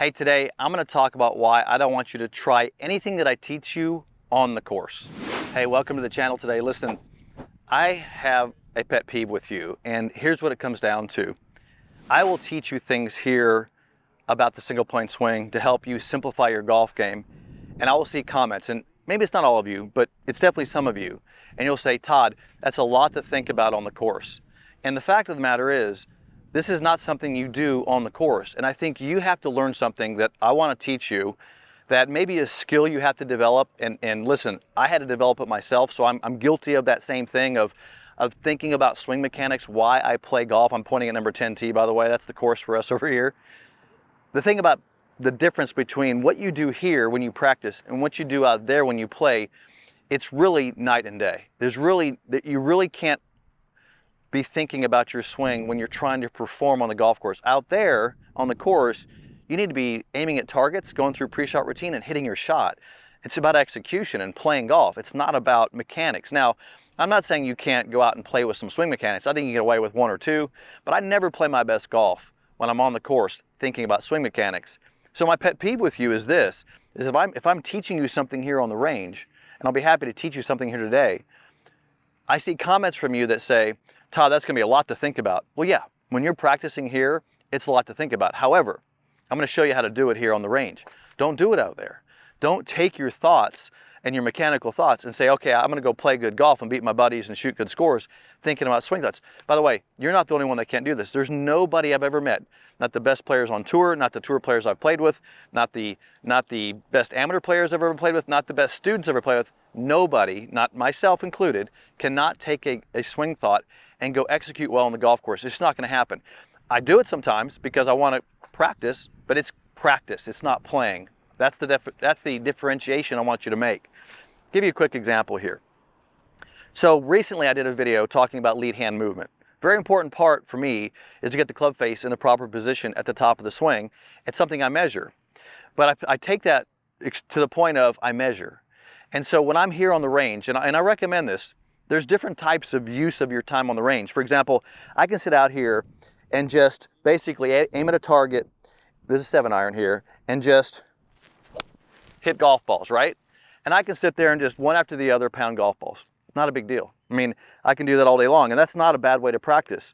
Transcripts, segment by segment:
Hey, today I'm going to talk about why I don't want you to try anything that I teach you on the course. Hey, welcome to the channel today. Listen, I have a pet peeve with you, and here's what it comes down to. I will teach you things here about the single point swing to help you simplify your golf game, and I will see comments, and maybe it's not all of you, but it's definitely some of you, and you'll say, Todd, that's a lot to think about on the course. And the fact of the matter is, this is not something you do on the course, and I think you have to learn something that I want to teach you that maybe a skill you have to develop, and listen, I had to develop it myself, so I'm guilty of that same thing of thinking about swing mechanics, why I play golf. I'm pointing at number 10 tee, by the way, that's the course for us over here. The thing about the difference between what you do here when you practice and what you do out there when you play, it's really night and day. You really can't be thinking about your swing when you're trying to perform on the golf course. Out there on the course, you need to be aiming at targets, going through pre-shot routine and hitting your shot. It's about execution and playing golf. It's not about mechanics. Now, I'm not saying you can't go out and play with some swing mechanics. I think you can get away with one or two, but I never play my best golf when I'm on the course thinking about swing mechanics. So my pet peeve with you is this, is if I'm teaching you something here on the range, and I'll be happy to teach you something here today, I see comments from you that say, Todd, that's going to be a lot to think about. Well, yeah, when you're practicing here, it's a lot to think about. However, I'm going to show you how to do it here on the range. Don't do it out there. Don't take your thoughts and your mechanical thoughts and say, okay, I'm going to go play good golf and beat my buddies and shoot good scores thinking about swing thoughts. By the way, you're not the only one that can't do this. There's nobody I've ever met, not the best players on tour, not the tour players I've played with, not the best amateur players I've ever played with, not the best students I've ever played with. Nobody, not myself included, cannot take a swing thought and go execute well on the golf course. It's just not going to happen. I do it sometimes because I want to practice, but it's practice. It's not playing. That's the differentiation I want you to make. Give you a quick example here. So recently I did a video talking about lead hand movement. Very important part for me is to get the club face in the proper position at the top of the swing. It's something I measure. But I take that to the point of I measure. And so when I'm here on the range, and I recommend this, there's different types of use of your time on the range. For example, I can sit out here and just basically aim at a target, this is 7-iron here, and just hit golf balls, right? And I can sit there and just one after the other pound golf balls. Not a big deal. I mean, I can do that all day long, and that's not a bad way to practice.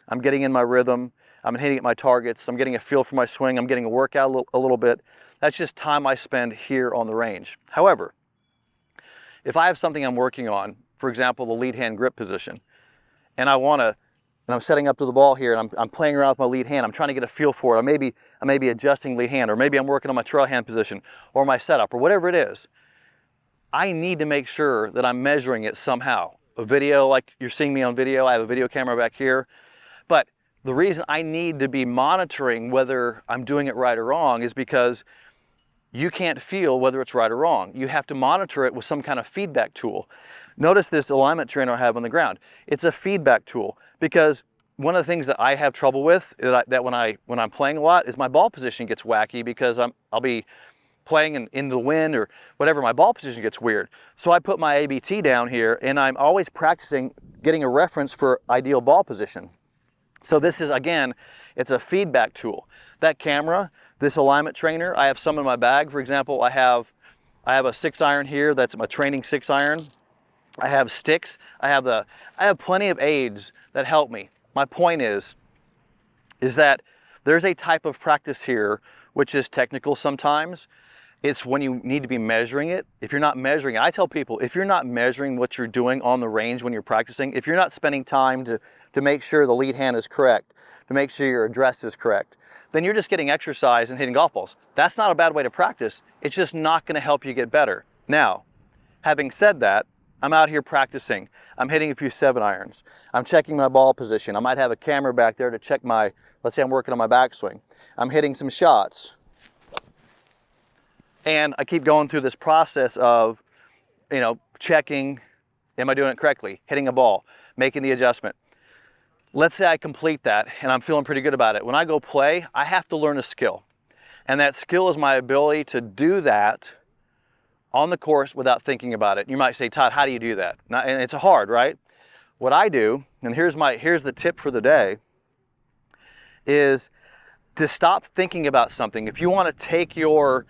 I'm getting in my rhythm, I'm hitting at my targets, I'm getting a feel for my swing, I'm getting a workout a little bit. That's just time I spend here on the range. However, if I have something I'm working on, for example, the lead hand grip position, and I'm setting up to the ball here, and I'm playing around with my lead hand, I'm trying to get a feel for it, I may be adjusting lead hand, or maybe I'm working on my trail hand position, or my setup, or whatever it is, I need to make sure that I'm measuring it somehow. A video, like you're seeing me on video, I have a video camera back here, but the reason I need to be monitoring whether I'm doing it right or wrong is because you can't feel whether it's right or wrong. You have to monitor it with some kind of feedback tool. Notice this alignment trainer I have on the ground. It's a feedback tool because one of the things that I have trouble with that when I'm playing a lot is my ball position gets wacky because I'll be playing in the wind or whatever, my ball position gets weird. So I put my ABT down here and I'm always practicing getting a reference for ideal ball position. So this is, again, it's a feedback tool. That camera, this alignment trainer, I have some in my bag. For example, I have a 6-iron here, that's my training 6-iron. I have sticks, I have plenty of aids that help me. My point is that there's a type of practice here which is technical sometimes. It's when you need to be measuring it. If you're not measuring it, I tell people, if you're not measuring what you're doing on the range when you're practicing, if you're not spending time to make sure the lead hand is correct, to make sure your address is correct, then you're just getting exercise and hitting golf balls. That's not a bad way to practice. It's just not going to help you get better. Now, having said that, I'm out here practicing. I'm hitting a few 7-irons. I'm checking my ball position. I might have a camera back there to check let's say I'm working on my backswing. I'm hitting some shots. And I keep going through this process of, checking, am I doing it correctly? Hitting a ball, making the adjustment. Let's say I complete that and I'm feeling pretty good about it. When I go play, I have to learn a skill. And that skill is my ability to do that on the course without thinking about it. You might say, Todd, how do you do that? And it's hard, right? What I do, and here's the tip for the day, is to stop thinking about something. If you want to take your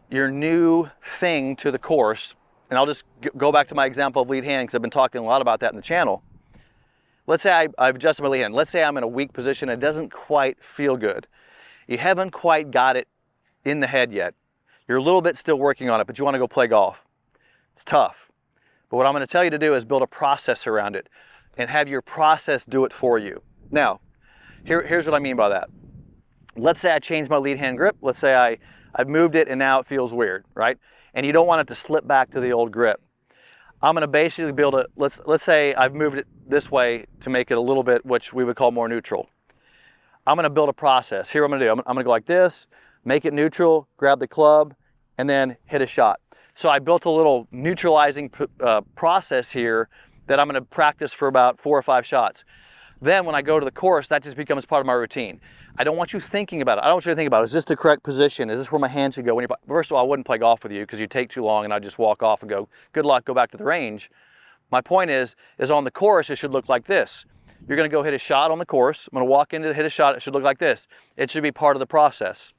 new thing to the course, and I'll just go back to my example of lead hand because I've been talking a lot about that in the channel. Let's say I've adjusted my lead hand. Let's say I'm in a weak position and it doesn't quite feel good. You haven't quite got it in the head yet. You're a little bit still working on it, but you want to go play golf. It's tough. But what I'm going to tell you to do is build a process around it and have your process do it for you. Now, here's what I mean by that. Let's say I changed my lead hand grip. Let's say I've moved it and now it feels weird, right? And you don't want it to slip back to the old grip. I'm going to basically build a, let's say I've moved it this way to make it a little bit, which we would call more neutral. I'm going to build a process. Here I'm going to do, I'm going to go like this, make it neutral, grab the club, and then hit a shot. So I built a little neutralizing process here that I'm going to practice for about 4 or 5 shots. Then when I go to the course, that just becomes part of my routine. I don't want you thinking about it. I don't want you to think about, is this the correct position? Is this where my hand should go? First of all, I wouldn't play golf with you because you'd take too long and I'd just walk off and go, good luck, go back to the range. My point is on the course, it should look like this. You're going to go hit a shot on the course. I'm going to walk in to hit a shot. It should look like this. It should be part of the process,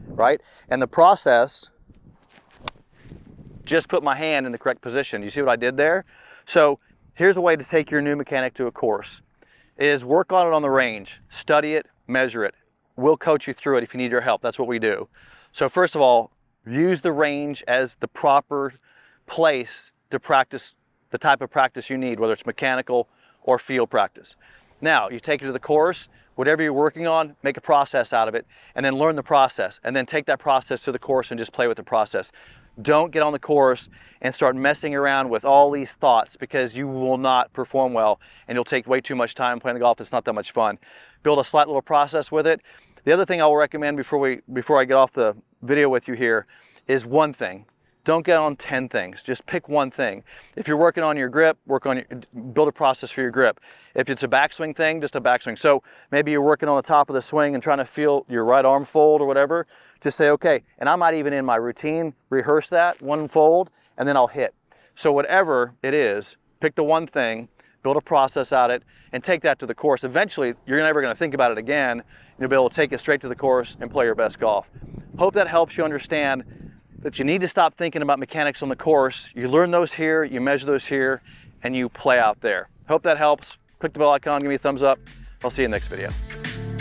right? And the process, just put my hand in the correct position. You see what I did there? So here's a way to take your new mechanic to a course, is work on it on the range, study it, measure it. We'll coach you through it if you need your help. That's what we do. So first of all, use the range as the proper place to practice the type of practice you need, whether it's mechanical or field practice. Now, you take it to the course, whatever you're working on, make a process out of it, and then learn the process, and then take that process to the course and just play with the process. Don't get on the course and start messing around with all these thoughts, because you will not perform well and you'll take way too much time playing the golf. It's not that much fun. Build a slight little process with it. The other thing I will recommend before I get off the video with you here is one thing. Don't get on 10 things. Just pick one thing. If you're working on your grip, build a process for your grip. If it's a backswing thing, just a backswing. So maybe you're working on the top of the swing and trying to feel your right arm fold or whatever. Just say, okay, and I might even in my routine rehearse that one fold and then I'll hit. So whatever it is, pick the one thing, build a process out of it, and take that to the course. Eventually, you're never going to think about it again. You'll be able to take it straight to the course and play your best golf. Hope that helps you understand that you need to stop thinking about mechanics on the course. You learn those here, you measure those here, and you play out there. Hope that helps. Click the bell icon, give me a thumbs up. I'll see you in the next video.